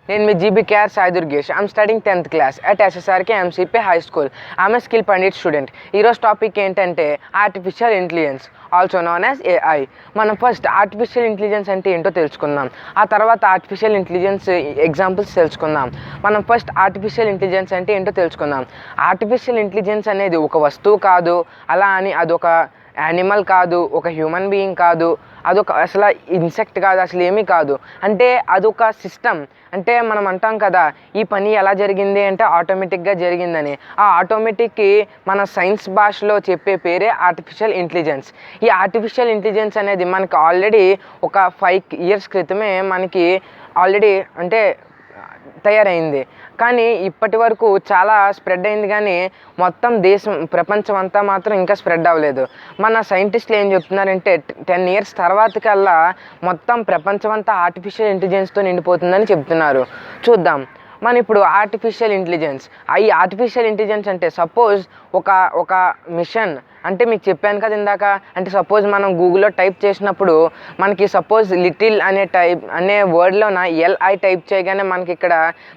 నేను మీ G.B.K.R.S.Durgesh. I'm studying 10th class at SSRK MCP High School. I'm a Skillpundit student. ఈరోజు topic ఏంటంటే artificial intelligence, also known as AI. మనం first artificial intelligence అంటే ఏంటో తెలుసుకుందాం. ఆ తర్వాత ఆర్టిఫిషియల్ ఇంటెలిజెన్స్ ఎగ్జాంపుల్స్ తెలుసుకుందాం. మనం ఫస్ట్ ఆర్టిఫిషియల్ ఇంటెలిజెన్స్ అంటే ఏంటో తెలుసుకుందాం. ఆర్టిఫిషియల్ ఇంటెలిజెన్స్ అనేది ఒక వస్తువు కాదు, అలా అని అదొక యానిమల్ కాదు, ఒక హ్యూమన్ బీయింగ్ కాదు, అదొక అసలు ఇన్సెక్ట్ కాదు, అసలు ఏమీ కాదు. అంటే అదొక సిస్టమ్. అంటే మనం అంటాం కదా, ఈ పని ఎలా జరిగింది అంటే ఆటోమేటిక్గా జరిగిందని. ఆ ఆటోమేటిక్కి మన సైన్స్ భాషలో చెప్పే పేరే ఆర్టిఫిషియల్ ఇంటెలిజెన్స్. ఈ ఆర్టిఫిషియల్ ఇంటెలిజెన్స్ అనేది మనకి ఆల్రెడీ ఒక 5 years క్రితమే మనకి ఆల్రెడీ అంటే తయారైంది. కానీ ఇప్పటి వరకు చాలా స్ప్రెడ్ అయింది, కానీ మొత్తం ప్రపంచం అంతా మాత్రం ఇంకా స్ప్రెడ్ అవ్వలేదు. మన సైంటిస్టులు ఏం చెప్తున్నారంటే 10 years తర్వాతకల్లా మొత్తం ప్రపంచం అంతా ఆర్టిఫిషియల్ ఇంటెలిజెన్స్తో నిండిపోతుందని చెప్తున్నారు. చూద్దాం. మన ఇప్పుడు ఆర్టిఫిషియల్ ఇంటెలిజెన్స్, ఈ ఆర్టిఫిషియల్ ఇంటెలిజెన్స్ అంటే సపోజ్ ఒక మిషన్, అంటే మీకు చెప్పాను కదా ఇందాక, అంటే సపోజ్ మనం గూగుల్లో టైప్ చేసినప్పుడు మనకి సపోజ్ లిటిల్ అనే వర్డ్లోన LI టైప్ చేయగానే మనకి ఇక్కడ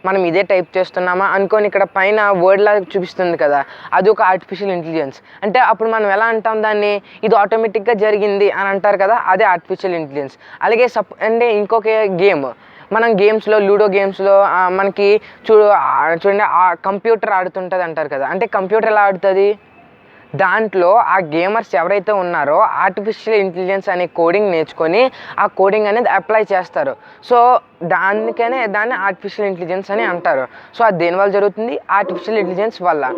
మనం ఇదే టైప్ చేస్తున్నామా అనుకొని ఇక్కడ పైన వర్డ్లా చూపిస్తుంది కదా, అది ఒక ఆర్టిఫిషియల్ ఇంటెలిజెన్స్. అంటే అప్పుడు మనం ఎలా అంటాం దాన్ని, ఇది ఆటోమేటిక్గా జరిగింది అని అంటారు కదా, అదే ఆర్టిఫిషియల్ ఇంటెలిజెన్స్. అలాగే అంటే ఇంకొక గేమ్, మనం గేమ్స్లో లూడో గేమ్స్లో మనకి చూడండి కంప్యూటర్ ఆడుతుంటుంది అంటారు కదా, అంటే కంప్యూటర్ ఎలా ఆడుతుంది, దాంట్లో ఆ గేమర్స్ ఎవరైతే ఉన్నారో ఆర్టిఫిషియల్ ఇంటెలిజెన్స్ అనే కోడింగ్ నేర్చుకొని ఆ కోడింగ్ అనేది అప్లై చేస్తారు. సో దాన్ని ఆర్టిఫిషియల్ ఇంటెలిజెన్స్ అని అంటారు. సో అది దేనివల్ల జరుగుతుంది, ఆర్టిఫిషియల్ ఇంటెలిజెన్స్ వల్ల.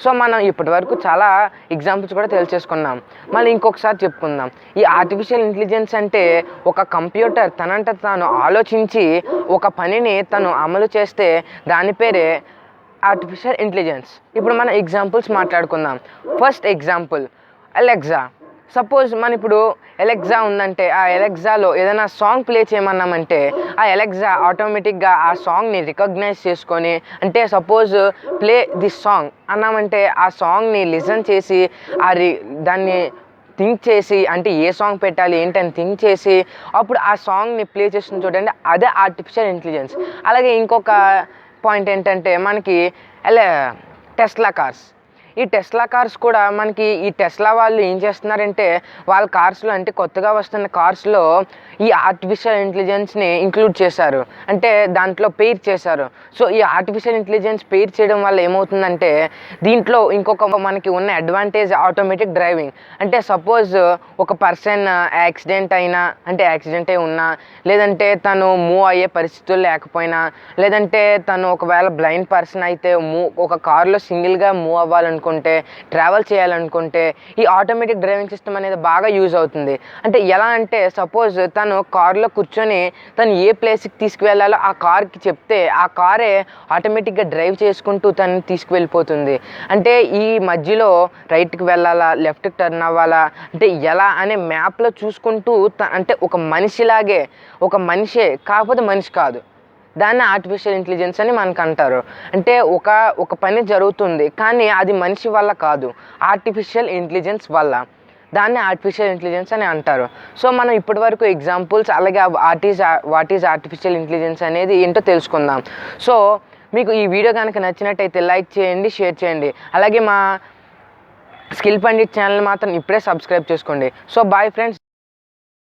సో మనం ఇప్పటి వరకు చాలా ఎగ్జాంపుల్స్ కూడా తెలిసేసుకున్నాం. మళ్ళీ ఇంకొకసారి చెప్పుకుందాం. ఈ ఆర్టిఫిషియల్ ఇంటెలిజెన్స్ అంటే ఒక కంప్యూటర్ తనంట తాను ఆలోచించి ఒక పనిని తను అమలు చేస్తే దాని పేరే ఆర్టిఫిషియల్ ఇంటెలిజెన్స్. ఇప్పుడు మనం ఎగ్జాంపుల్స్ మాట్లాడుకుందాం. First example Alexa. సపోజ్ మన ఇప్పుడు అలెక్సా ఉందంటే ఆ అలెక్సాలో ఏదైనా సాంగ్ ప్లే చేయమన్నామంటే ఆ అలెక్సా ఆటోమేటిక్గా ఆ సాంగ్ని రికగ్నైజ్ చేసుకొని, అంటే సపోజ్ ప్లే దిస్ సాంగ్ అన్నామంటే ఆ సాంగ్ని లిసన్ చేసి దాన్ని థింక్ చేసి, అంటే ఏ సాంగ్ పెట్టాలి ఏంటని థింక్ చేసి అప్పుడు ఆ సాంగ్ని ప్లే చేసిన చూడండి, అదే ఆర్టిఫిషియల్ ఇంటెలిజెన్స్. అలాగే ఇంకొక పాయింట్ ఏంటంటే మనకి టెస్లా కార్స్. ఈ టెస్లా కార్స్ కూడా మనకి ఈ టెస్లా వాళ్ళు ఏం చేస్తున్నారంటే వాళ్ళ కార్స్లో, అంటే కొత్తగా వస్తున్న కార్స్లో ఈ ఆర్టిఫిషియల్ ఇంటెలిజెన్స్ని ఇంక్లూడ్ చేశారు, అంటే దాంట్లో పెయిర్ చేశారు. సో ఈ ఆర్టిఫిషియల్ ఇంటెలిజెన్స్ పెయిర్ చేయడం వల్ల ఏమవుతుందంటే దీంట్లో ఇంకొక మనకి ఉన్న అడ్వాంటేజ్ ఆటోమేటిక్ డ్రైవింగ్. అంటే సపోజ్ ఒక పర్సన్ యాక్సిడెంట్ అయి ఉన్నా, లేదంటే తను మూవ్ అయ్యే పరిస్థితులు లేకపోయినా, లేదంటే తను ఒకవేళ బ్లైండ్ పర్సన్ అయితే ఒక కార్లో సింగిల్గా మూవ్ అవ్వాలనుకుంటే, ట్రావెల్ చేయాలనుకుంటే ఈ ఆటోమేటిక్ డ్రైవింగ్ సిస్టమ్ అనేది బాగా యూజ్ అవుతుంది. అంటే ఎలా అంటే సపోజ్ తను కార్లో కూర్చొని తను ఏ ప్లేస్కి తీసుకువెళ్ళాలో ఆ కార్కి చెప్తే ఆ కారే ఆటోమేటిక్గా డ్రైవ్ చేసుకుంటూ తను తీసుకువెళ్ళిపోతుంది. అంటే ఈ మధ్యలో రైట్కి వెళ్ళాలా, లెఫ్ట్కి టర్న్ అవ్వాలా, అంటే ఎలా అనే మ్యాప్లో చూసుకుంటూ అంటే ఒక మనిషిలాగే, ఒక మనిషే కాకపోతే మనిషి కాదు, దాన్ని ఆర్టిఫిషియల్ ఇంటెలిజెన్స్ అని మనకు అంటారు. అంటే ఒక పని జరుగుతుంది కానీ అది మనిషి వల్ల కాదు, ఆర్టిఫిషియల్ ఇంటెలిజెన్స్ వల్ల, దాన్ని ఆర్టిఫిషియల్ ఇంటెలిజెన్స్ అని అంటారు. సో మనం ఇప్పటి వరకు ఎగ్జాంపుల్స్, అలాగే వాట్ ఈజ్ ఆర్టిఫిషియల్ ఇంటెలిజెన్స్ అనేది ఏంటో తెలుసుకుందాం. సో మీకు ఈ వీడియో కనుక నచ్చినట్టయితే లైక్ చేయండి, షేర్ చేయండి. అలాగే మా స్కిల్ పండిట్ ఛానల్ మాత్రం ఇప్పుడే సబ్స్క్రైబ్ చేసుకోండి. So bye friends.